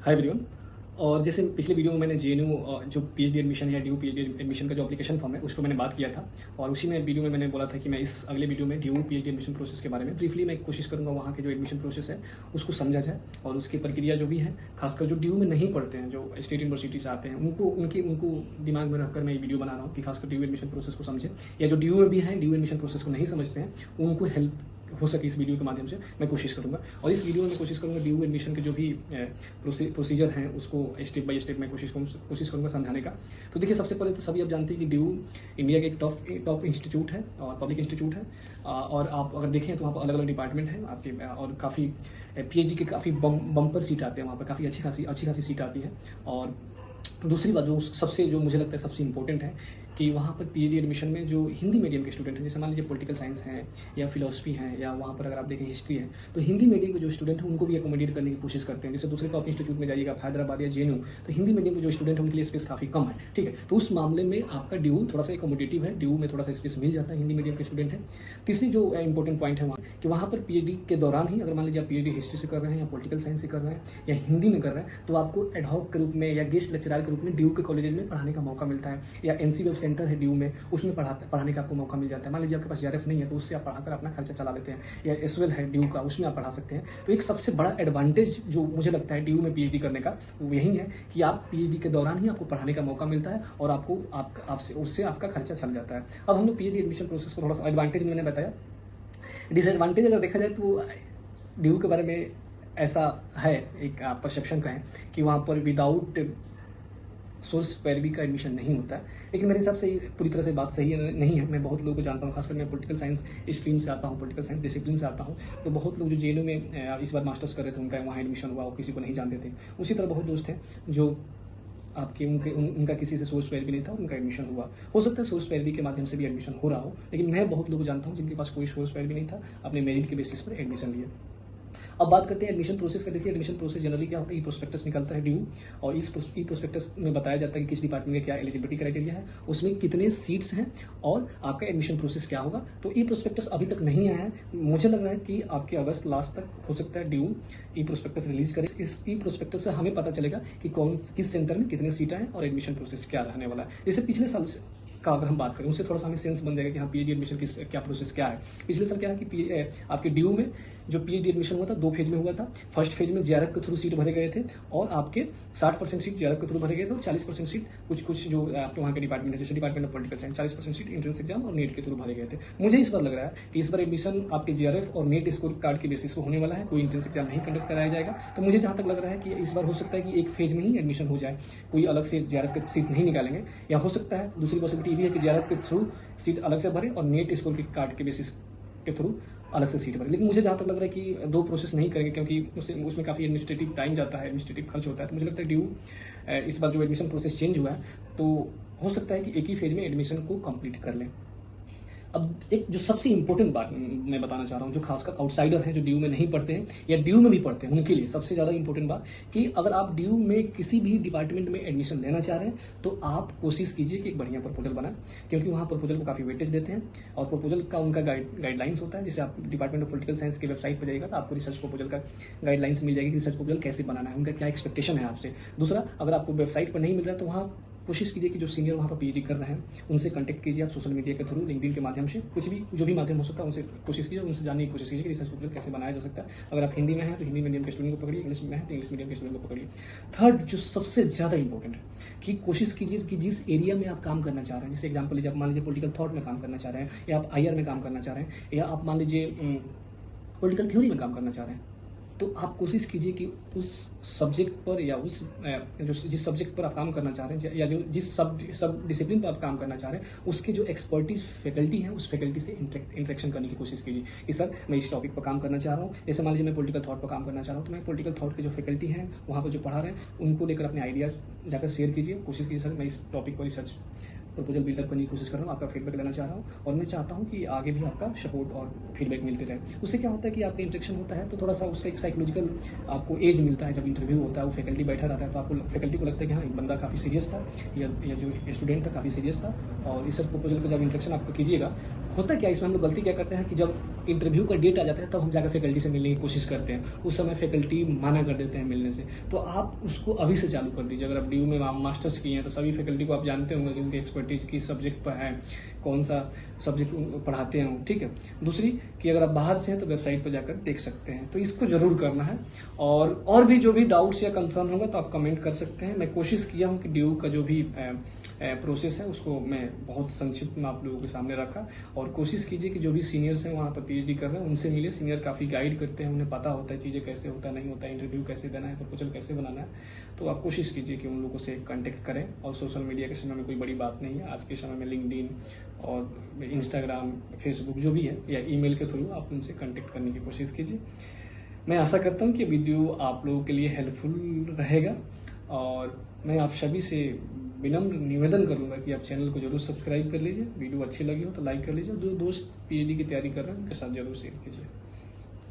Hi everyone. और जैसे पिछले वीडियो में मैंने जेएनयू जो पीएचडी एडमिशन है, ड्यू पीएचडी एडमिशन का जो एप्लीकेशन फॉर्म है उसको मैंने बात किया था। और उसी में वीडियो में मैंने बोला था कि मैं इस अगले वीडियो में ड्यू पीएचडी एडमिशन प्रोसेस के बारे में ब्रीफली मैं कोशिश करूंगा वहाँ के जो एडमिशन प्रोसेस है उसको समझा जाए और उसकी प्रक्रिया जो भी है, खासकर जो ड्यू में नहीं पढ़ते हैं, जो स्टेट यूनिवर्सिटी से आते हैं, उनको दिमाग में रखकर मैं ये वीडियो बना रहा हूँ कि खासकर ड्यू एडमिशन प्रोसेस को समझें, या जो ड्यू में भी है, ड्यू एडमिशन प्रोसेस को नहीं समझते हैं, उनको हेल्प हो सके इस वीडियो के माध्यम से मैं कोशिश करूंगा। और इस वीडियो में कोशिश करूंगा ड्यू एडमिशन के जो भी प्रोसीजर हैं उसको स्टेप बाय स्टेप मैं कोशिश करूंगा समझाने का। तो देखिए, सबसे पहले तो सभी आप जानते हैं कि ड्यू इंडिया के एक टॉप इंस्टीट्यूट है और पब्लिक इंस्टीट्यूट है। और आप अगर देखें तो वहाँ पर अलग अलग डिपार्टमेंट हैं आपके, और काफ़ी पीएचडी के काफ़ी बम्पर सीट आते हैं वहाँ पर, काफ़ी अच्छी खासी सीट आती है। और दूसरी बात जो मुझे लगता है सबसे इंपॉर्टेंट है कि वहाँ पर पीएचडी एडमिशन में जो हिंदी मीडियम के स्टूडेंट हैं, जैसे मान लीजिए पॉलिटिकल साइंस हैं या फिलोसफी हैं, या वहाँ पर अगर आप देखें हिस्ट्री है, तो हिंदी मीडियम के जो स्टूडेंट हैं उनको भी एकोमोडेट करने की कोशिश करते हैं। जैसे दूसरे टॉप इंस्टीट्यूट में जाइएगा, हैदराबाद या जेएनयू, तो हिंदी मीडियम के जो स्टूडेंट हैं उनके लिए स्पेस काफ़ी कम है, ठीक है। तो उस मामले में आपका ड्यू थोड़ा सा एकोमोडेटिव है, ड्यू में थोड़ा सा स्पेस मिल जाता है हिंदी मीडियम के स्टूडेंट हैं। तीसरी जो इंपॉर्टेंट पॉइंट है वहाँ कि वहाँ पर पीएचडी के दौरान ही, अगर मान लीजिए आप पीएचडी हिस्ट्री से कर रहे हैं या पॉलिटिकल साइंस से कर रहे हैं या हिंदी में कर रहे हैं, तो आपको एडहॉक के रूप में या गेस्ट लेक्चरर के रूप में ड्यू के कॉलेजेस में पढ़ाने का मौका मिलता है, या एनसी वेब सेंटर है ड्यू में, उसमें पढ़ाने का आपको मौका मिल जाता है। मान लीजिए आपके पास जेआरएफ नहीं है तो उससे आप पढ़ाकर अपना खर्चा चला लेते हैं, या एसवेल है ड्यू का, उसमें आप पढ़ा सकते हैं। तो एक सबसे बड़ा एडवांटेज जो मुझे लगता है ड्यू में पीएचडी करने का वो यही है कि आप पीएचडी के दौरान ही आपको पढ़ाने का मौका मिलता है और आपको आपसे उससे आपका खर्चा चल जाता है। अब हम लोग पीएचडी एडमिशन प्रोसेस को थोड़ा सा एडवांटेज मैंने बताया। डिसएडवांटेज अगर देखा जाए तो ड्यू के बारे में ऐसा है, एक परसेप्शन का है कि वहाँ पर विदाउट सोर्स पैरवी का एडमिशन नहीं होता है। लेकिन मेरे हिसाब से पूरी तरह से बात सही नहीं है। मैं बहुत लोगों को जानता हूँ, खासकर मैं पॉलिटिकल साइंस स्ट्रीम से आता हूँ, पॉलिटिकल साइंस डिसिप्लिन से आता हूँ, तो बहुत लोग जो जेएनयू में इस बार मास्टर्स कर रहे थे उनका वहाँ एडमिशन हुआ, वो किसी को नहीं जानते थे। उसी तरह बहुत दोस्त हैं जो आपके उनका किसी से सोर्स पैरवी नहीं था और उनका एडमिशन हुआ। हो सकता है सोर्स पैरवी के माध्यम से भी एडमिशन हो रहा हो, लेकिन मैं बहुत लोग जानता हूँ जिनके पास कोई सोर्स पैरवी नहीं था, अपने मेरिट के बेसिस पर एडमिशन लिया। अब बात करते हैं एडमिशन प्रोसेस का। देखिए, एडमिशन प्रोसेस जनरली क्या होता है, ई प्रोस्पेक्टस निकलता है ड्यू, और इस ई प्रोस्पेक्टस में बताया जाता है कि किस डिपार्टमेंट में क्या एलिजिबिलिटी क्राइटेरिया है, उसमें कितने सीट्स हैं और आपका एडमिशन प्रोसेस क्या होगा। तो ई प्रोस्पेक्टस अभी तक नहीं आया है, मुझे लग रहा है कि आपके अगस्त लास्ट तक हो सकता है ड्यू ई प्रोस्पेक्टस रिलीज करे। इस ई प्रोस्पेक्टस से हमें पता चलेगा कि किस सेंटर में कितने सीटें हैं और एडमिशन प्रोसेस क्या रहने वाला है। जैसे पिछले साल का अगर हम बात करें, उससे थोड़ा सा हमें सेंस बन जाएगा कि हाँ पीएचडी एडमिशन की क्या प्रोसेस क्या है। पिछले साल क्या है कि आपके ड्यू में जो पीएचडी एडमिशन हुआ था 2 फेज में हुआ था। फर्स्ट फेज में जेआरएफ के थ्रू सीट भरे गए थे और आपके 60% सीट जेआरएफ के थ्रू भरे गए थे और 40% सीट कुछ जो आपके वहाँ के डिपार्टमेंट है, जैसे department of political science, 40% seat entrance exam और नेट के थ्रू भरे गए थे। मुझे इस बार लग रहा है कि इस बार एडमिशन आपके जेआरएफ और नेट स्कोर कार्ड के बेसिस पर होने वाला है, कोई एंट्रेंस एग्जाम नहीं कंडक्ट कराया जाएगा। तो मुझे जहाँ तक लग रहा है कि इस बार हो सकता है कि एक फेज में ही एडमिशन हो जाए, कोई अलग से जेआरएफ की सीट नहीं निकालेंगे। या हो सकता है दूसरी पॉसिबिलिटी ये भी है कि जेआरएफ के थ्रू सीट अलग से भरे और नेट स्कोर के कार्ड के बेसिस के थ्रू अलग से सीट भरे। लेकिन मुझे जहाँ तक लग रहा है कि 2 प्रोसेस नहीं करेंगे, क्योंकि उसमें काफ़ी एडमिनिस्ट्रेटिव टाइम जाता है, एडमिनिस्ट्रेटिव खर्च होता है। तो मुझे लगता है ड्यू इस बार जो एडमिशन प्रोसेस चेंज हुआ है, तो हो सकता है कि एक ही फेज में एडमिशन को कंप्लीट कर लें। अब एक जो सबसे इंपॉर्टेंट बात मैं बताना चाह रहा हूँ, जो खासकर आउटसाइडर हैं, जो ड्यू में नहीं पढ़ते हैं या ड्यू में भी पढ़ते हैं, उनके लिए सबसे ज़्यादा इंपॉर्टेंट बात कि अगर आप ड्यू में किसी भी डिपार्टमेंट में एडमिशन लेना चाह रहे हैं तो आप कोशिश कीजिए कि एक बढ़िया प्रपोजल बनाएं, क्योंकि वहाँ प्रपोजल को काफ़ी वेटेज देते हैं और प्रपोजल का उनका गाइडलाइंस होता है। जैसे आप डिपार्टमेंट ऑफ पॉलिटिकल साइंस की वेबसाइट पर जाइएगा तो आपको रिसर्च प्रपोजल का गाइडलाइंस मिल जाएगी कि रिसर्च प्रपोजल कैसे बनाना है, उनका क्या एक्सपेक्टेशन है आपसे। दूसरा, अगर आपको वेबसाइट पर नहीं मिल रहा है तो वहाँ कोशिश कीजिए कि जो सीनियर वहाँ पर पीएचडी कर रहे हैं उनसे कांटेक्ट कीजिए आप सोशल मीडिया के थ्रू, लिंक्डइन के माध्यम से, कुछ भी जो भी माध्यम हो सकता है उनसे कोशिश कीजिए, उनसे जानने की कोशिश कीजिए कि रिसर्च प्रपोजल कैसे बनाया जा सकता है। अगर आप हिंदी में हैं तो हिंदी मीडियम के स्टूडेंट को पकड़िए, इंग्लिश में है तो इंग्लिश मीडियम के स्टूडेंट को पकड़िए। थर्ड, जो सबसे ज़्यादा इंपॉर्टेंट है कि कोशिश कीजिए कि जिस एरिया में आप काम करना चाह रहे हैं, जैसे एग्जाम्पल लीजिए, आप मान लीजिए पॉलिटिकल थॉट में काम करना चाह रहे हैं, या आप आईआर में काम करना चाह रहे हैं, या आप मान लीजिए पॉलिटिकल थ्योरी में काम करना चाह रहे हैं, तो आप कोशिश कीजिए कि उस सब्जेक्ट पर या जिस सब्जेक्ट पर आप काम करना चाह रहे हैं या जो जिस सब डिसिप्लिन पर आप काम करना चाह रहे हैं उसके जो एक्सपर्टीज फैकल्टी है उस फैकल्टी से इंटरेक्शन करने की कोशिश कीजिए कि सर मैं इस टॉपिक पर काम करना चाह रहा हूँ। जैसे मान लीजिए मैं पॉलिटिकल थॉट पर काम करना चाह रहा हूँ, तो मैं पॉलिटिकल थॉट के जो फैकल्टी हैं वहाँ पर जो पढ़ा रहे हैं उनको लेकर अपने आइडियाज जाकर शेयर कीजिए, कोशिश कीजिए सर मैं इस टॉपिक पर रिसर्च प्रपोजल बिल्डअप करने की कोशिश कर रहा हूँ, आपका फीडबैक लेना चाह रहा हूँ और मैं चाहता हूँ कि आगे भी आपका सपोर्ट और फीडबैक मिलते रहे। उससे क्या होता है कि आपका इंटरेक्शन होता है तो थोड़ा सा उसका एक साइकोलॉजिकल आपको एज मिलता है। जब इंटरव्यू होता है, वो फैकल्टी बैठा रहता है तो आपको फैकल्टी को लगता है कि हाँ, एक बंदा काफ़ी सीरियस था या जो स्टूडेंट था काफ़ी सीरियस था। और इस सब प्रपोजल का जब इंटरेक्शन आपको कीजिएगा, होता क्या, इसमें हम लोग गलती क्या करते हैं कि जब इंटरव्यू का डेट आ जाता है तब हम जाकर फैकल्टी से मिलने की कोशिश करते हैं। उस समय फैकल्टी मना कर देते हैं मिलने से। तो आप उसको अभी से चालू कर दीजिए। अगर आप DU में मास्टर्स किए हैं तो सभी फैकल्टी को आप जानते होंगे कि उनकी एक्सपर्टीज किस सब्जेक्ट पर है, कौन सा सब्जेक्ट पढ़ाते हैं, ठीक है। दूसरी कि अगर आप बाहर से हैं तो वेबसाइट पर जाकर देख सकते हैं। तो इसको जरूर करना है। और भी जो भी डाउट्स या कंसर्न होगा तो आप कमेंट कर सकते हैं। मैं कोशिश किया हूँ कि DU का जो भी प्रोसेस है उसको मैं बहुत संक्षिप्त में आप लोगों के सामने रखा। और कोशिश कीजिए कि जो भी सीनियर्स हैं वहाँ पर PhD कर रहे हैं उनसे मिले। सीनियर काफ़ी गाइड करते हैं, उन्हें पता होता है चीज़ें कैसे होता है, नहीं होता है, इंटरव्यू कैसे देना है, प्रपोजल कैसे बनाना है। तो आप कोशिश कीजिए कि उन लोगों से कॉन्टेक्ट करें। और सोशल मीडिया के समय में कोई बड़ी बात नहीं है। आज के समय में लिंक्डइन और इंस्टाग्राम, फेसबुक जो भी है, या ईमेल के थ्रू आप उनसे कॉन्टेक्ट करने की कोशिश कीजिए। मैं आशा करता हूँ कि वीडियो आप लोगों के लिए हेल्पफुल रहेगा। और मैं आप सभी से विनम्र निवेदन करूंगा कि आप चैनल को जरूर सब्सक्राइब कर लीजिए। वीडियो अच्छी लगी हो तो लाइक कर लीजिए। जो दोस्त PhD की तैयारी कर रहे हैं उनके साथ जरूर शेयर कीजिए।